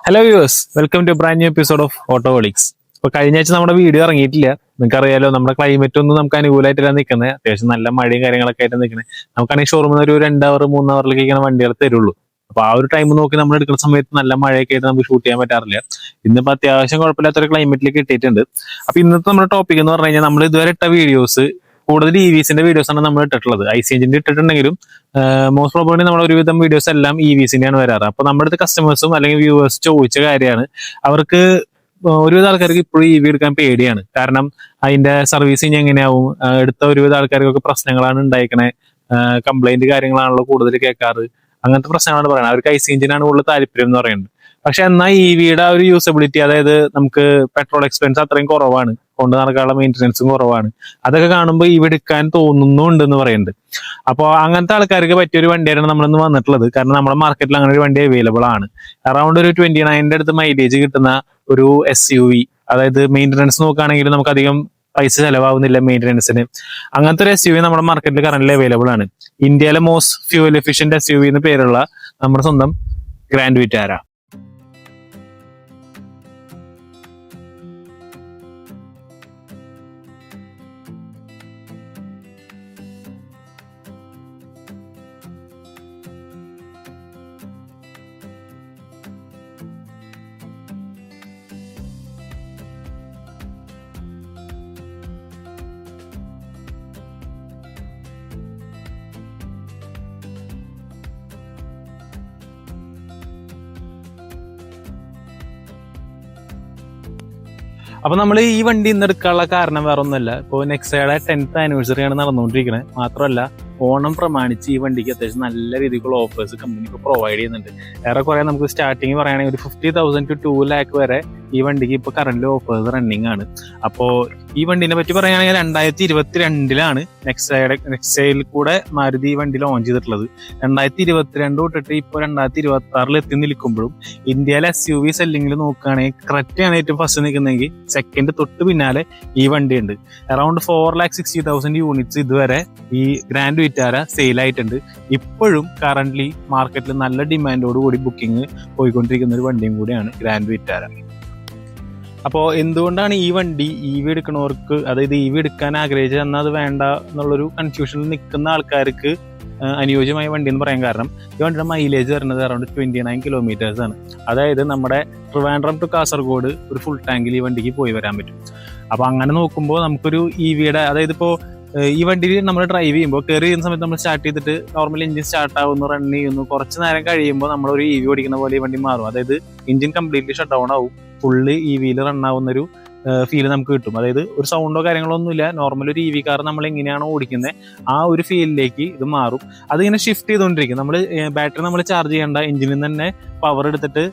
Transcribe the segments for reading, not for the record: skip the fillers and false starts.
Hello viewers, welcome to brand new episode of Autovolix. ഇപ്പൊ കഴിഞ്ഞ ആഴ്ച നമ്മുടെ വീഡിയോ ഇറങ്ങിയിട്ടില്ല. നിങ്ങൾക്കറിയാലോ, നമ്മുടെ ക്ലൈമറ്റ് ഒന്നും നമുക്ക് അനുകൂലമായിട്ടില്ല നിൽക്കുന്നത്. അത്യാവശ്യം നല്ല മഴയും കാര്യങ്ങളൊക്കെ ആയിട്ട് നിൽക്കുന്നത്. നമുക്കാണെങ്കിൽ ഷോറൂമിൽ ഒരു 2 അവർ 3 അവറിലേക്കാണ് വണ്ടികൾ തരുള്ളൂ. അപ്പൊ ആ ഒരു ടൈം നോക്കി നമ്മൾ എടുക്കുന്ന സമയത്ത് നല്ല മഴയൊക്കെ ആയിട്ട് നമുക്ക് ഷൂട്ട് ചെയ്യാൻ പറ്റാറില്ല. ഇന്നിപ്പോ അത്യാവശ്യം കുഴപ്പമില്ലാത്തൊരു ക്ലൈമറ്റിലേക്ക് എത്തിയിട്ടുണ്ട്. അപ്പൊ ഇന്നത്തെ നമ്മുടെ ടോപ്പിക് എന്ന് പറഞ്ഞു കഴിഞ്ഞാൽ, നമ്മൾ ഇതുവരെ ഇട്ട വീഡിയോസ് കൂടുതൽ ഇവിസിന്റെ വീഡിയോസ് ആണ് നമ്മൾ ഇട്ടിട്ടുള്ളത്. ഐസി എഞ്ചിന്റെ ഇട്ടിട്ടുണ്ടെങ്കിലും മോസ്റ്റ് പ്രോബബ്ലി നമ്മൾ ഒരുവിധം വീഡിയോസ് എല്ലാം ഇവിസിന്റെയാണ് വരാറ്. അപ്പൊ നമ്മുടെ അടുത്ത് കസ്റ്റമേഴ്സും അല്ലെങ്കിൽ വ്യൂവേഴ്സ് ചോദിച്ച കാര്യമാണ്, അവർക്ക് ഒരുവിധ ആൾക്കാർക്ക് ഇപ്പോഴും ഇവി എടുക്കാൻ പേടിയാണ്. കാരണം അതിന്റെ സർവീസിങ് എങ്ങനെയാവും, എടുത്ത ഒരുവിധ ആൾക്കാർക്കൊക്കെ പ്രശ്നങ്ങളാണ് ഉണ്ടായിക്കണേ, കംപ്ലൈന്റ് കാര്യങ്ങളാണല്ലോ കൂടുതൽ കേൾക്കാറ്. അങ്ങനത്തെ പ്രശ്നങ്ങളാണ് പറയുന്നത്. അവർക്ക് ഐസി എഞ്ചിനാണ് കൂടുതൽ താല്പര്യം എന്ന് പറയുന്നത്. പക്ഷെ എന്നാൽ ഇവിയുടെ ആ ഒരു യൂസബിലിറ്റി, അതായത് നമുക്ക് പെട്രോൾ എക്സ്പെൻസ് അത്രയും കുറവാണ്, കൊണ്ട് നടക്കാനുള്ള മെയിൻ്റനൻസും കുറവാണ്. അതൊക്കെ കാണുമ്പോൾ ഇവി എടുക്കാൻ തോന്നുന്നുണ്ട് എന്ന് പറയുന്നുണ്ട്. അപ്പോൾ അങ്ങനത്തെ ആൾക്കാർക്ക് പറ്റിയൊരു വണ്ടിയാണ് നമ്മളിന്ന് വന്നിട്ടുള്ളത്. കാരണം നമ്മുടെ മാർക്കറ്റിൽ അങ്ങനെ ഒരു വണ്ടി അവൈലബിൾ ആണ്. അറൗണ്ട് ഒരു 29 അടുത്ത് മൈലേജ് കിട്ടുന്ന ഒരു SUV. അതായത് മെയിൻ്റനൻസ് നോക്കുകയാണെങ്കിൽ നമുക്ക് അധികം പൈസ ചെലവാകുന്നില്ല മെയിൻ്റനൻസിന്. അങ്ങനത്തെ ഒരു SUV നമ്മുടെ മാർക്കറ്റിൽ കറന്റ് അവൈലബിൾ ആണ്. ഇന്ത്യയിലെ മോസ്റ്റ് ഫ്യൂവൽ എഫിഷ്യന്റ് SUV എന്ന് പേരുള്ള നമ്മുടെ സ്വന്തം ഗ്രാൻഡ് വിറ്റാര. അപ്പൊ നമ്മൾ ഈ വണ്ടി ഇന്ന് എടുക്കാനുള്ള കാരണം വേറെ ഒന്നുമല്ല. ഇപ്പോൾ നെക്സയുടെ 10th ആനിവേഴ്സറി ആണ് നടന്നുകൊണ്ടിരിക്കുന്നത്. മാത്രമല്ല, ഓണം പ്രമാണിച്ച് ഈ വണ്ടിക്ക് അത്യാവശ്യം നല്ല രീതിക്കുള്ള ഓഫേഴ്സ് കമ്പനി പ്രൊവൈഡ് ചെയ്യുന്നുണ്ട്. ഏറെക്കുറെ നമുക്ക് സ്റ്റാർട്ടിങ് പറയുകയാണെങ്കിൽ ഒരു 50,000 to 2 lakh വരെ ഈ വണ്ടിക്ക് ഇപ്പോൾ കറന്റ് ഓഫേഴ്സ് റണ്ണിങ് ആണ്. അപ്പോൾ ഈ വണ്ടിനെ പറ്റി പറയുകയാണെങ്കിൽ 2022 നെക്സയിൽ കൂടെ മാരുതി ഈ വണ്ടി ലോഞ്ച് ചെയ്തിട്ടുള്ളത്. 2022 തൊട്ടിട്ട് ഇപ്പോൾ 2026 എത്തി നിൽക്കുമ്പോഴും ഇന്ത്യയിലെ SUV സെല്ലിങ്ങിൽ നോക്കുകയാണെങ്കിൽ ക്രെറ്റയാണ് ഏറ്റവും ഫസ്റ്റ് നിൽക്കുന്നതെങ്കിൽ സെക്കൻഡ് തൊട്ട് പിന്നാലെ ഈ വണ്ടി ഉണ്ട്. അറൌണ്ട് 4,60,000 യൂണിറ്റ്സ് ഇതുവരെ ഈ ഗ്രാൻഡ് വിറ്റാര സെയിൽ ആയിട്ടുണ്ട്. ഇപ്പോഴും കറന്റ്ലി മാർക്കറ്റിൽ നല്ല ഡിമാൻഡോട് കൂടി ബുക്കിംഗ് പോയിക്കൊണ്ടിരിക്കുന്ന ഒരു വണ്ടിയും കൂടിയാണ് ഗ്രാൻഡ് വിറ്റാര. അപ്പോൾ എന്തുകൊണ്ടാണ് ഈ വണ്ടി EV എടുക്കുന്നവർക്ക്, അതായത് EV എടുക്കാൻ ആഗ്രഹിച്ചത് എന്നാൽ അത് വേണ്ട എന്നുള്ളൊരു കൺഫ്യൂഷനിൽ നിൽക്കുന്ന ആൾക്കാർക്ക് അനുയോജ്യമായ വണ്ടി എന്ന് പറയാൻ കാരണം, ഈ വണ്ടിയുടെ മൈലേജ് വരുന്നത് അറൗണ്ട് 29 കിലോമീറ്റേഴ്സ് ആണ്. അതായത് നമ്മുടെ ട്രിവാൻഡ്രം ടു കാസർഗോഡ് ഒരു ഫുൾ ടാങ്കിൽ ഈ വണ്ടിക്ക് പോയി വരാൻ പറ്റും. അപ്പോൾ അങ്ങനെ നോക്കുമ്പോൾ നമുക്കൊരു EVയുടെ, അതായത് ഇപ്പോൾ ഈ വണ്ടി നമ്മൾ ഡ്രൈവ് ചെയ്യുമ്പോൾ കയറി ചെയ്യുന്ന സമയത്ത് നമ്മൾ സ്റ്റാർട്ട് ചെയ്തിട്ട് നോർമൽ എഞ്ചിൻ സ്റ്റാർട്ട് ആവുന്നു, റൺ ചെയ്യുന്നു. കുറച്ച് നേരം കഴിയുമ്പോൾ നമ്മളൊരു EV ഓടിക്കുന്ന പോലെ ഈ വണ്ടി മാറും. അതായത് എഞ്ചിൻ കംപ്ലീറ്റ്ലി ഷട്ട് ഡൗൺ ആവും, ഫുള്ള് EVയിൽ റൺ ആവുന്ന ഒരു ഫീൽ നമുക്ക് കിട്ടും. അതായത് ഒരു സൗണ്ടോ കാര്യങ്ങളോ ഒന്നുമില്ല, നോർമൽ ഒരു EV കാർ നമ്മൾ എങ്ങനെയാണോ ഓടിക്കുന്നത് ആ ഒരു ഫീലിലേക്ക് ഇത് മാറും. അതിങ്ങനെ ഷിഫ്റ്റ് ചെയ്തുകൊണ്ടിരിക്കും. നമ്മൾ ബാറ്ററി നമ്മൾ ചാർജ് ചെയ്യേണ്ട, എഞ്ചിനിൽ തന്നെ പവർ എടുത്തിട്ട്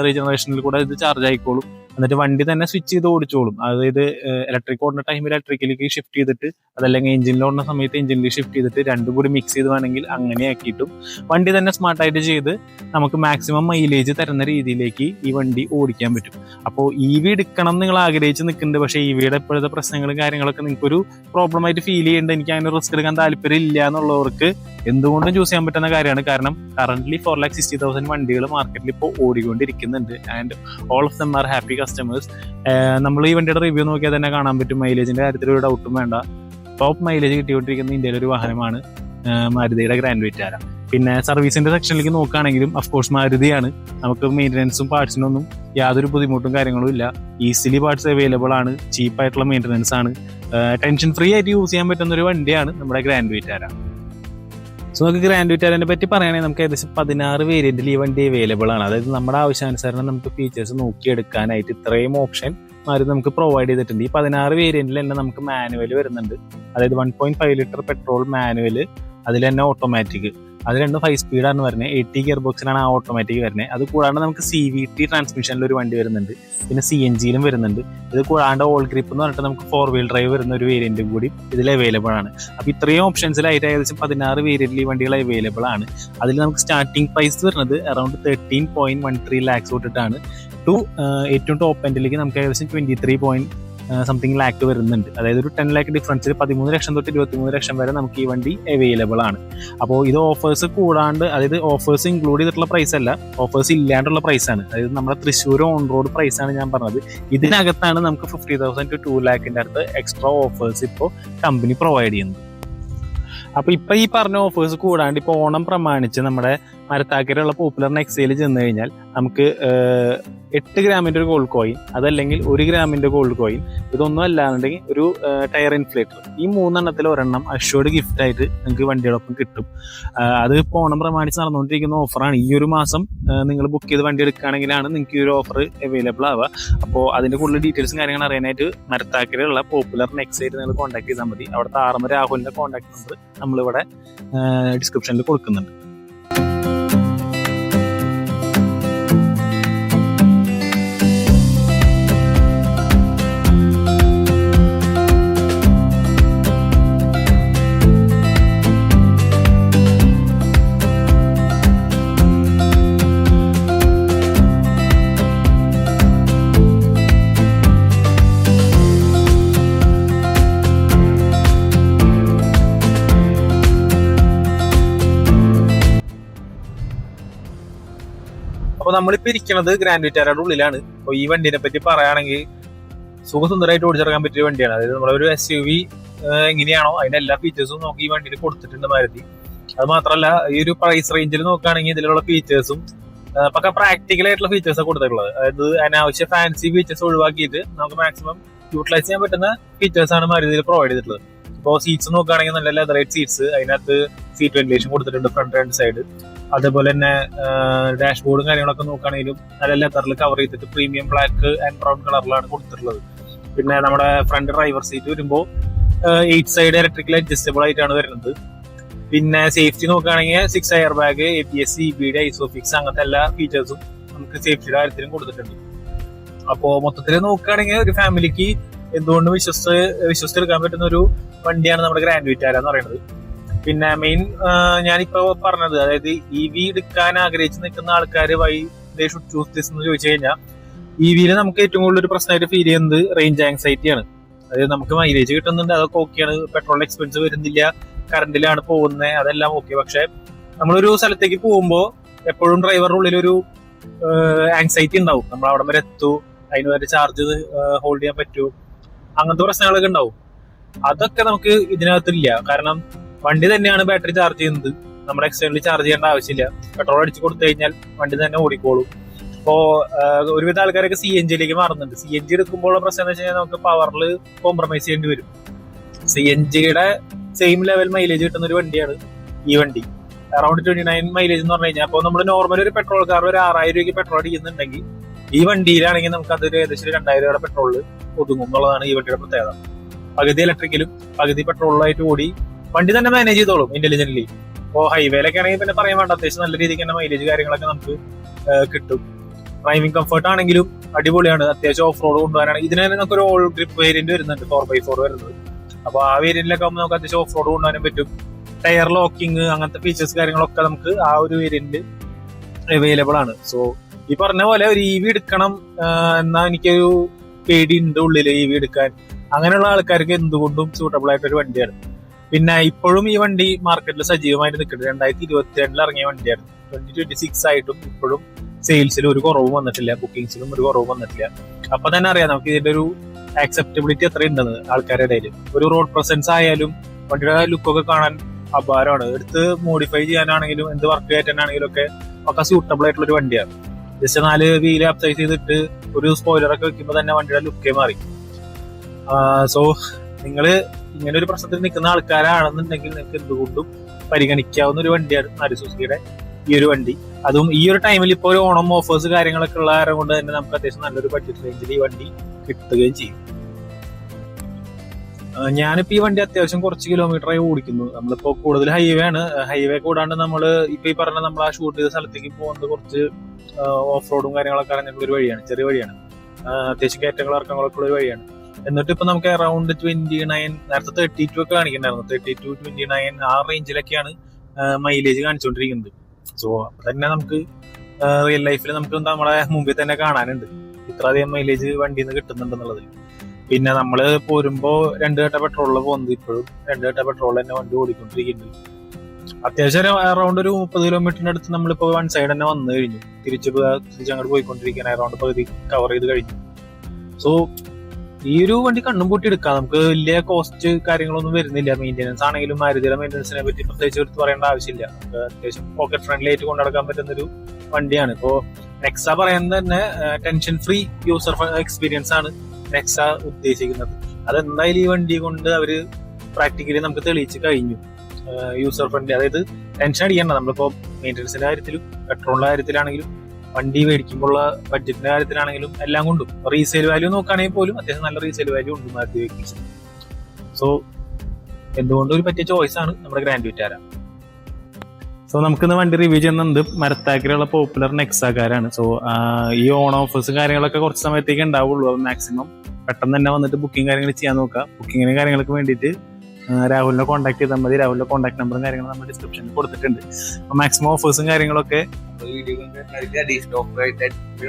റീജനറേഷനിൽ കൂടെ ഇത് ചാർജ് ആയിക്കോളും. എന്നിട്ട് വണ്ടി തന്നെ സ്വിച്ച് ചെയ്ത് ഓടിച്ചോളും. അതായത് ഇലക്ട്രിക് ഓടുന്ന ടൈമിൽ ഇലക്ട്രിക്കിലേക്ക് ഷിഫ്റ്റ് ചെയ്തിട്ട്, അതല്ലെങ്കിൽ എഞ്ചിനിൽ ഓടുന്ന സമയത്ത് എഞ്ചിനിൽ ഷിഫ്റ്റ് ചെയ്തിട്ട് രണ്ടും കൂടി മിക്സ് ചെയ്ത് വേണമെങ്കിൽ അങ്ങനെ ആക്കിയിട്ടും വണ്ടി തന്നെ സ്മാർട്ടായിട്ട് ചെയ്ത് നമുക്ക് മാക്സിമം മൈലേജ് തരുന്ന രീതിയിലേക്ക് ഈ വണ്ടി ഓടിക്കാൻ പറ്റും. അപ്പോൾ EV എടുക്കണം നിങ്ങൾ ആഗ്രഹിച്ച് നിൽക്കുന്നുണ്ട്, പക്ഷേ EVയുടെ ഇപ്പോഴത്തെ പ്രശ്നങ്ങളും കാര്യങ്ങളൊക്കെ നിങ്ങൾക്കൊരു പ്രോബ്ലം ആയിട്ട് ഫീൽ ചെയ്യുന്നുണ്ട്, എനിക്ക് അങ്ങനെ റിസ്ക് എടുക്കാൻ താല്പര്യം ഇല്ല എന്നുള്ളവർക്ക് എന്തുകൊണ്ടും ചൂസ് ചെയ്യാൻ പറ്റുന്ന കാര്യമാണ്. കാരണം കറന്റ്ലി 4,60,000 വണ്ടികൾ മാർക്കറ്റിൽ ഇപ്പോൾ ഓടിക്കൊണ്ടിരിക്കുന്നുണ്ട്. And all of them are happy customers. നമ്മൾ ഈ വണ്ടിയുടെ റിവ്യൂ നോക്കിയാൽ തന്നെ കാണാൻ പറ്റും, മൈലേജിന്റെ കാര്യത്തിൽ ഒരു ഡൗട്ടും വേണ്ട. ടോപ്പ് മൈലേജ് കിട്ടിക്കൊണ്ടിരിക്കുന്ന ഇന്ത്യയിലെ ഒരു വാഹനമാണ് മാരുതിയുടെ ഗ്രാൻഡ് വിറ്റാര. പിന്നെ സർവീസിന്റെ സെക്ഷനിലേക്ക് നോക്കുകയാണെങ്കിലും അഫ്കോഴ്സ് മാരുതിയാണ്. നമുക്ക് മെയിൻ്റനൻസും പാർട്സിനൊന്നും യാതൊരു ബുദ്ധിമുട്ടും കാര്യങ്ങളും ഇല്ല. ഈസിലി പാർട്സ് അവൈലബിൾ ആണ്, ചീപ്പായിട്ടുള്ള മെയിൻ്റനൻസ് ആണ്, ടെൻഷൻ ഫ്രീ ആയിട്ട് യൂസ് ചെയ്യാൻ പറ്റുന്ന ഒരു വണ്ടിയാണ് നമ്മുടെ ഗ്രാൻഡ് വിറ്റാര. സോ നമുക്ക് ഗ്രാൻഡ് വിറ്റാരനെ പറ്റി പറയുകയാണെങ്കിൽ നമുക്ക് ഏകദേശം 16 വേരിയന്റിൽ ഈ വണ്ടി അവൈലബിൾ ആണ്. അതായത് നമ്മുടെ ആവശ്യാനുസരണം നമുക്ക് ഫീച്ചേഴ്സ് നോക്കിയെടുക്കാനായിട്ട് ഇത്രയും ഓപ്ഷൻ മാരുതി നമുക്ക് പ്രൊവൈഡ് ചെയ്തിട്ടുണ്ട്. ഈ 16 വേരിയന്റിൽ തന്നെ നമുക്ക് മാനുവൽ വരുന്നുണ്ട്. അതായത് 1.5 ലിറ്റർ പെട്രോൾ മാനുവൽ, അതിൽ തന്നെ ഓട്ടോമാറ്റിക്. അത് രണ്ടും 5 സ്പീഡാണ് വരുന്നത്. 80 ഗിയർ ബോക്സിലാണ് ആ ഓട്ടോമാറ്റിക് വരുന്നത്. അത് കൂടാണ്ട് നമുക്ക് CVT ട്രാൻസ്മിഷനിൽ ഒരു വണ്ടി വരുന്നുണ്ട്, പിന്നെ CNGയിലും വരുന്നുണ്ട്. ഇത് കൂടാണ്ട് ഓൾ ഗ്രിപ്പ് എന്ന് പറഞ്ഞിട്ട് നമുക്ക് 4 വീൽ ഡ്രൈവ് വരുന്ന ഒരു വേരിയന്റും കൂടി ഇതിൽ അവൈലബിൾ ആണ്. അപ്പോൾ ഇത്രയും ഓപ്ഷൻസിലായിട്ട് ഏകദേശം 16 വേരിയന്റിൽ ഈ വണ്ടികൾ അവൈലബിൾ ആണ്. അതിൽ നമുക്ക് സ്റ്റാർട്ടിംഗ് പ്രൈസ് വരുന്നത് അറൗണ്ട് 13.13 lakhs തൊട്ടിട്ടാണ് ടു ഏറ്റവും ടോപ്പ് എൻഡിലേക്ക് നമുക്ക് ഏകദേശം 23 സംതിങ് ലാക്ക് വരുന്നുണ്ട്. അതായത് ഒരു 10 ലാക്ക് ഡിഫറൻസിൽ 13 ലക്ഷം തൊട്ട് 23 ലക്ഷം വരെ നമുക്ക് ഈ വണ്ടി അവൈലബിൾ ആണ്. അപ്പോൾ ഇത് ഓഫേഴ്സ് കൂടാണ്ട്, അതായത് ഓഫേഴ്സ് ഇൻക്ലൂഡ് ചെയ്തിട്ടുള്ള പ്രൈസ് അല്ല, ഓഫേഴ്സ് ഇല്ലാണ്ടുള്ള പ്രൈസാണ്. അതായത് നമ്മുടെ തൃശ്ശൂർ ഓൺ റോഡ് പ്രൈസാണ് ഞാൻ പറഞ്ഞത്. ഇതിനകത്താണ് നമുക്ക് 50,000 to 2 ലാക്കിൻ്റെ അടുത്ത് എക്സ്ട്രാ ഓഫേഴ്സ് ഇപ്പോൾ കമ്പനി പ്രൊവൈഡ് ചെയ്യുന്നത്. അപ്പോൾ ഇപ്പോൾ ഈ പറഞ്ഞ ഓഫേഴ്സ് കൂടാണ്ട് ഇപ്പോൾ ഓണം പ്രമാണിച്ച് നമ്മുടെ മരത്താക്കരയുള്ള പോപ്പുലർ നെക്സയിൽ ചെന്ന് കഴിഞ്ഞാൽ നമുക്ക് 8 ഗ്രാമിൻ്റെ ഒരു ഗോൾഡ് കോയിൻ, അതല്ലെങ്കിൽ 1 ഗ്രാമിൻ്റെ ഗോൾഡ് കോയിൻ, ഇതൊന്നും അല്ലാന്നുണ്ടെങ്കിൽ ഒരു ടയർ ഇൻഫ്ലേറ്റർ, ഈ 3 ഒരെണ്ണം അഷ്യോർഡ് ഗിഫ്റ്റ് ആയിട്ട് നിങ്ങൾക്ക് വണ്ടിയോടൊപ്പം കിട്ടും. അത് ഇപ്പോൾ ഓണം പ്രമാണിച്ച് നടന്നുകൊണ്ടിരിക്കുന്ന ഓഫറാണ്. ഈ ഒരു മാസം നിങ്ങൾ ബുക്ക് ചെയ്ത് വണ്ടി എടുക്കുകയാണെങ്കിലാണ് നിങ്ങൾക്ക് ഈ ഒരു ഓഫർ അവൈലബിൾ ആവുക. അപ്പോൾ അതിൻ്റെ കൂടുതൽ ഡീറ്റെയിൽസും കാര്യങ്ങളും അറിയാനായിട്ട് മരത്താക്കരയുള്ള പോപ്പുലർ നെക്സൈറ്റ് നിങ്ങൾ കോൺടാക്ട് ചെയ്താൽ മതി. അവിടുത്തെ ആർമ രാഹുലിൻ്റെ കോൺടാക്ട് നമ്പർ നമ്മളിവിടെ ഡിസ്ക്രിപ്ഷനിൽ കൊടുക്കുന്നുണ്ട്. അപ്പോൾ നമ്മളിപ്പോൾ ഇരിക്കുന്നത് ഗ്രാൻഡ് വിറ്റാരയുടെ ഉള്ളിലാണ്. അപ്പോൾ ഈ വണ്ടിനെ പറ്റി പറയുകയാണെങ്കിൽ സുഖസുന്ദരമായിട്ട് ഓടിച്ചെടുക്കാൻ പറ്റിയ വണ്ടിയാണ്. അതായത് നമ്മളൊരു SUV എങ്ങനെയാണോ അതിന്റെ എല്ലാ ഫീച്ചേഴ്സും നമുക്ക് ഈ വണ്ടിയിൽ കൊടുത്തിട്ടുണ്ട് മാരുതി. അത് മാത്രമല്ല ഈ ഒരു പ്രൈസ് റേഞ്ചിൽ നോക്കുകയാണെങ്കിൽ ഇതിലുള്ള ഫീച്ചേഴ്സും പക്ക പ്രാക്ടിക്കൽ ആയിട്ടുള്ള ഫീച്ചേഴ്സാണ് കൊടുത്തിട്ടുള്ളത്. അതായത് അനാവശ്യ ഫാൻസി ഫീച്ചേഴ്സ് ഒഴിവാക്കിയിട്ട് നമുക്ക് മാക്സിമം യൂട്ടിലൈസ് ചെയ്യാൻ പറ്റുന്ന ഫീച്ചേഴ്സാണ് മാരുതിയിൽ പ്രൊവൈഡ് ചെയ്തിട്ടുള്ളത്. ഇപ്പോൾ സീറ്റ്സ് നോക്കുകയാണെങ്കിൽ നല്ല ലെതറൈറ്റ് സീറ്റ്സ്, അതിനകത്ത് സീറ്റ് വെന്റിലേഷൻ കൊടുത്തിട്ടുണ്ട് ഫ്രണ്ട് ആൻഡ് സൈഡ്. അതേപോലെ തന്നെ ഡാഷ്ബോർഡും കാര്യങ്ങളൊക്കെ നോക്കുകയാണെങ്കിലും നല്ല ലെതറിൽ കവർ ചെയ്തിട്ട് പ്രീമിയം ബ്ലാക്ക് ആൻഡ് ബ്രൗൺ കളറിലാണ് കൊടുത്തിട്ടുള്ളത്. പിന്നെ നമ്മുടെ ഫ്രണ്ട് ഡ്രൈവർ സീറ്റ് വരുമ്പോൾ 8 സൈഡ് ഇലക്ട്രിക്കൽ അഡ്ജസ്റ്റബിൾ ആയിട്ടാണ് വരുന്നത്. പിന്നെ സേഫ്റ്റി നോക്കുകയാണെങ്കിൽ 6 air bag, ABS, EBD, Isofix, അങ്ങനത്തെ എല്ലാ ഫീച്ചേഴ്സും നമുക്ക് സേഫ്റ്റിയുടെ കാര്യത്തിലും കൊടുത്തിട്ടുണ്ട്. അപ്പോൾ മൊത്തത്തിൽ നോക്കുകയാണെങ്കിൽ ഒരു ഫാമിലിക്ക് എന്തുകൊണ്ട് വിശ്വസിച്ചെടുക്കാൻ പറ്റുന്ന ഒരു വണ്ടിയാണ് നമ്മുടെ ഗ്രാൻഡ് വിറ്റാര എന്ന് പറയുന്നത്. പിന്നെ മെയിൻ ഞാനിപ്പോ പറഞ്ഞത്, അതായത് EV എടുക്കാൻ ആഗ്രഹിച്ച് നിൽക്കുന്ന ആൾക്കാർ why they should choose this എന്ന് ചോദിച്ചു കഴിഞ്ഞാൽ, EVയിൽ നമുക്ക് ഏറ്റവും കൂടുതൽ ഒരു പ്രശ്നമായിട്ട് ഫീൽ ചെയ്യുന്നത് റേഞ്ച് ആങ്സൈറ്റിയാണ്. അതായത് നമുക്ക് മൈലേജ് കിട്ടുന്നുണ്ട്, അതൊക്കെ ഓക്കെയാണ്, പെട്രോൾ എക്സ്പെൻസ് വരുന്നില്ല, കറണ്ടിലാണ് പോകുന്നത്, അതെല്ലാം ഓക്കെ. പക്ഷെ നമ്മളൊരു സ്ഥലത്തേക്ക് പോകുമ്പോൾ എപ്പോഴും ഡ്രൈവറുടെ ഉള്ളിൽ ഒരു ആങ്സൈറ്റി ഉണ്ടാവും. നമ്മൾ അവിടെ വരെ എത്തൂ, അതിന് വരെ ചാർജ് ഹോൾഡ് ചെയ്യാൻ പറ്റൂ, അങ്ങനത്തെ പ്രശ്നങ്ങളൊക്കെ ഉണ്ടാവും. അതൊക്കെ നമുക്ക് ഇതിനകത്തില്ല. കാരണം വണ്ടി തന്നെയാണ് ബാറ്ററി ചാർജ് ചെയ്യുന്നത്, നമ്മുടെ എക്സ്റ്റേണലി ചാർജ് ചെയ്യേണ്ട ആവശ്യമില്ല. പെട്രോൾ അടിച്ച് കൊടുത്തു കഴിഞ്ഞാൽ വണ്ടി തന്നെ ഓടിക്കോളും. അപ്പോൾ ഒരുവിധ ആൾക്കാരൊക്കെ CNGയിലേക്ക് മാറുന്നുണ്ട്. CNG എടുക്കുമ്പോഴുള്ള പ്രശ്നം എന്ന് വെച്ച് കഴിഞ്ഞാൽ നമുക്ക് പവറിൽ കോംപ്രമൈസ് ചെയ്യേണ്ടി വരും. CNGയുടെ സെയിം ലെവൽ മൈലേജ് കിട്ടുന്ന ഒരു വണ്ടിയാണ് ഈ വണ്ടി. അറൌണ്ട് 29 മൈലേജ് എന്ന് പറഞ്ഞു കഴിഞ്ഞാൽ, അപ്പോൾ നമ്മൾ നോർമൽ ഒരു പെട്രോൾ കാർ ഒരു 6,000 രൂപയ്ക്ക് പെട്രോൾ അടിക്കുന്നുണ്ടെങ്കിൽ ഈ വണ്ടിയിലാണെങ്കിൽ നമുക്ക് അതൊരു ഏകദേശം 2,000 രൂപയുടെ പെട്രോളിൽ ഒതുങ്ങും എന്നുള്ളതാണ് ഈ വണ്ടിയുടെ പ്രത്യേകത. പകുതി ഇലക്ട്രിക്കലും പകുതി പെട്രോളിലായിട്ട് ഓടി വണ്ടി തന്നെ മാനേജ് ചെയ്തോളും ഇന്റലിജന്റ്ലി. ഇപ്പോൾ ഹൈവേയിലൊക്കെ ആണെങ്കിൽ പിന്നെ പറയാൻ വേണ്ട, അത്യാവശ്യം നല്ല രീതിക്ക് തന്നെ മൈലേജ് കാര്യങ്ങളൊക്കെ നമുക്ക് കിട്ടും. ഡ്രൈവിംഗ് കംഫർട്ട് ആണെങ്കിലും അടിപൊളിയാണ്. അത്യാവശ്യം ഓഫ് റോഡ് കൊണ്ടുപോകാനാണ്. ഇതിന് തന്നെ നമുക്ക് ഒരു ഓൾ ഗ്രിപ്പ് വേരിയന്റ് വരുന്നുണ്ട്, 4x4 വരുന്നത്. അപ്പോൾ ആ വേരിയന്റിലൊക്കെ ആകുമ്പോൾ നമുക്ക് അത്യാവശ്യം ഓഫ് റോഡ് കൊണ്ടുപോകാനും പറ്റും. ടയർ ലോക്കിങ് അങ്ങനത്തെ ഫീച്ചേഴ്സ് കാര്യങ്ങളൊക്കെ നമുക്ക് ആ ഒരു വേരിയന്റ് അവൈലബിൾ ആണ്. സോ ഈ പറഞ്ഞ പോലെ ഒരു EV എടുക്കണം എന്നാ എനിക്കൊരു പേടിയുണ്ട് ഉള്ളിൽ EV എടുക്കാൻ. അങ്ങനെയുള്ള ആൾക്കാർക്ക് എന്തുകൊണ്ടും സൂട്ടബിൾ ആയിട്ടൊരു വണ്ടിയാണ്. പിന്നെ ഇപ്പോഴും ഈ വണ്ടി മാർക്കറ്റിൽ സജീവമായിട്ട് നിൽക്കുന്നത് 2022 ഇറങ്ങിയ വണ്ടിയാണ്. 2026 ആയിട്ടും ഇപ്പോഴും സെയിൽസിൽ ഒരു കുറവും വന്നിട്ടില്ല, ബുക്കിംഗ്സിലും ഒരു കുറവും വന്നിട്ടില്ല. അപ്പൊ തന്നെ അറിയാം നമുക്ക് ഇതിന്റെ ഒരു ആക്സെപ്റ്റബിലിറ്റി എത്ര ഉണ്ടെന്ന് ആൾക്കാരുടെ ഇടയിൽ. ഒരു റോഡ് പ്രസൻസ് ആയാലും വണ്ടിയുടെ ലുക്കൊക്കെ കാണാൻ അപാരമാണ്. എടുത്ത് മോഡിഫൈ ചെയ്യാനാണെങ്കിലും എന്ത് വർക്ക് കയറ്റാനാണെങ്കിലും ഒക്കെ സ്യൂട്ടബിൾ ആയിട്ടുള്ള ഒരു വണ്ടിയാണ്. ജസ്റ്റ് 4 വീല് അപ്സൈസ് ചെയ്തിട്ട് ഒരു സ്പോയിലറൊക്കെ വെക്കുമ്പോൾ തന്നെ വണ്ടിയുടെ ലുക്കേ മാറി. സോ നിങ്ങൾ ഇങ്ങനെ ഒരു പ്രശ്നത്തിൽ നിൽക്കുന്ന ആൾക്കാരാണെന്നുണ്ടെങ്കിൽ നിങ്ങൾക്ക് എന്തുകൊണ്ടും പരിഗണിക്കാവുന്ന ഒരു വണ്ടിയാണ് മാരുതി സുസുക്കിയുടെ ഈ ഒരു വണ്ടി. അതും ഈ ഒരു ടൈമിൽ ഇപ്പോൾ ഒരു ഓണം ഓഫേഴ്സ് കാര്യങ്ങളൊക്കെ ഉള്ള കാരണം കൊണ്ട് തന്നെ നമുക്ക് അത്യാവശ്യം നല്ലൊരു ബഡ്ജറ്റ് റേഞ്ചിൽ ഈ വണ്ടി കിട്ടുകയും ചെയ്യും. ഞാനിപ്പോ ഈ വണ്ടി അത്യാവശ്യം കുറച്ച് കിലോമീറ്ററായി ഓടിക്കുന്നു. നമ്മളിപ്പോ കൂടുതൽ ഹൈവേ കൂടാണ്ട് നമ്മൾ ഇപ്പൊ ഈ പറഞ്ഞ നമ്മൾ ആ ഷൂട്ട് ചെയ്ത സ്ഥലത്തേക്ക് പോകുന്നത് കുറച്ച് ഓഫ് റോഡും കാര്യങ്ങളൊക്കെ അറിഞ്ഞിട്ടുള്ള ഒരു വഴിയാണ്, ചെറിയ വഴിയാണ്, അത്യാവശ്യം കയറ്റങ്ങളും ഇറക്കങ്ങളൊക്കെ ഉള്ള ഒരു വഴിയാണ്. എന്നിട്ട് ഇപ്പൊ നമുക്ക് അറൌണ്ട് 29, നേരത്തെ 32 ഒക്കെ കാണിക്കണ്ടായിരുന്നു, 32, 29 ആ റേഞ്ചിലൊക്കെയാണ് മൈലേജ് കാണിച്ചുകൊണ്ടിരിക്കുന്നത്. സോ അപ്പൊ തന്നെ നമുക്ക് റിയൽ ലൈഫിൽ നമുക്ക് നമ്മളെ മുമ്പിൽ തന്നെ കാണാനുണ്ട് ഇത്ര അധികം മൈലേജ് വണ്ടിയിൽ നിന്ന് കിട്ടുന്നുണ്ടെന്നുള്ളത്. പിന്നെ നമ്മള് പോരുമ്പോ 2 ഘട്ട പെട്രോളിൽ പോകുന്നത്, ഇപ്പോഴും 2 ഘട്ട പെട്രോൾ തന്നെ വണ്ടി ഓടിക്കൊണ്ടിരിക്കുന്നുണ്ട്. അത്യാവശ്യം അറൗണ്ട് ഒരു 30 കിലോമീറ്ററിന്റെ അടുത്ത് നമ്മളിപ്പോ വൺ സൈഡ് തന്നെ വന്നു കഴിഞ്ഞു. തിരിച്ചങ്ങോട്ട് പോയിക്കൊണ്ടിരിക്കാൻ അറൗണ്ട് പകുതി കവർ ചെയ്ത് കഴിഞ്ഞു. സോ ഈ ഒരു വണ്ടി കണ്ണും പൂട്ടി എടുക്കാം. നമുക്ക് വലിയ കോസ്റ്റ് കാര്യങ്ങളൊന്നും വരുന്നില്ല. മെയിൻ്റെനൻസ് ആണെങ്കിലും മാരുതിയുടെ മെയിൻ്റെനൻസിനെ പറ്റി പ്രത്യേകിച്ച് എടുത്ത് പറയേണ്ട ആവശ്യമില്ല. നമുക്ക് അത്യാവശ്യം പോക്കറ്റ് ഫ്രണ്ട്ലി ആയിട്ട് കൊണ്ടുനടക്കാൻ പറ്റുന്ന ഒരു വണ്ടിയാണ്. ഇപ്പോ നെക്സ പറയുന്നത് തന്നെ ടെൻഷൻ ഫ്രീ യൂസർ എക്സ്പീരിയൻസ് ആണ് നെക്സ ഉദ്ദേശിക്കുന്നത്. അതെന്തായാലും ഈ വണ്ടി കൊണ്ട് അവര് പ്രാക്ടിക്കലി നമുക്ക് തെളിയിച്ച് കഴിഞ്ഞു. യൂസർ ഫ്രണ്ട്ലി, അതായത് ടെൻഷൻ അടിക്കണ്ട. നമ്മളിപ്പോ മെയിൻ്റെനൻസിന്റെ കാര്യത്തിലും പെട്രോളിന്റെ കാര്യത്തിലാണെങ്കിലും വണ്ടി മേടിക്കുമ്പോഴുള്ള ബഡ്ജറ്റിന്റെ കാര്യത്തിലാണെങ്കിലും എല്ലാം കൊണ്ടും റീസെയിൽ വാല്യൂ നോക്കുകയാണെങ്കിൽ പോലും അത്യാവശ്യം നല്ല റീസെയിൽ വാല്യൂ ഉണ്ട് മാരുതി വെഹിക്കിൾസ്. സോ എന്തുകൊണ്ടും ഒരു പറ്റിയ ചോയ്സ് ആണ് നമ്മുടെ ഗ്രാൻഡ് വിറ്റാര. സോ നമുക്കിന്ന് വണ്ടി റിവ്യൂ ചെയ്യുന്നത് മരത്താക്കിലുള്ള പോപ്പുലർ നെക്സാക്കാരാണ്. സോ ഈ ഓൺ ഓഫേഴ്സ് കാര്യങ്ങളൊക്കെ കുറച്ച് സമയത്തേക്ക് ഉണ്ടാവുള്ളൂ. അത് മാക്സിമം പെട്ടെന്ന് തന്നെ വന്നിട്ട് ബുക്കിംഗ് കാര്യങ്ങൾ ചെയ്യാൻ നോക്കുക. ബുക്കിങ്ങിന് കാര്യങ്ങൾക്ക് വേണ്ടിയിട്ട് രാഹുലിനെ കോൺടാക്ട് ചെയ്താൽ മതി. രാഹുലിന്റെ കോൺടാക്ട് നമ്പറും കാര്യങ്ങളും നമ്മൾ ഡിസ്ക്രിപ്ഷനിൽ കൊടുത്തിട്ടുണ്ട്. മാക്സിമം ഓഫേഴ്സും കാര്യങ്ങളൊക്കെ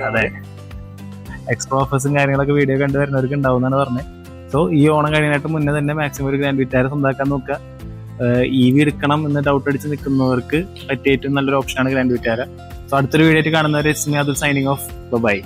അതെ എക്സ്ട്രാ ഓഫേഴ്സും കാര്യങ്ങളൊക്കെ വീഡിയോ കണ്ടുവരുന്നവർക്ക് ഉണ്ടാവും എന്നാണ് പറഞ്ഞത്. സോ ഈ ഓണം കഴിയാനായിട്ട് മുന്നേ തന്നെ മാക്സിമം ഒരു ഗ്രാൻഡ് വിറ്റാര സ്വന്തമാക്കാൻ നോക്കുക. EV എടുക്കണം എന്ന് ഡൗട്ട് അടിച്ച് നിൽക്കുന്നവർക്ക് പറ്റിയ ഏറ്റവും നല്ലൊരു ഓപ്ഷനാണ് ഗ്രാൻഡ് വിറ്റാര. സോ അടുത്തൊരു വീഡിയോ ആയിട്ട് കാണുന്നവരെ അത് സൈനിങ് ഓഫ്. ബൈ.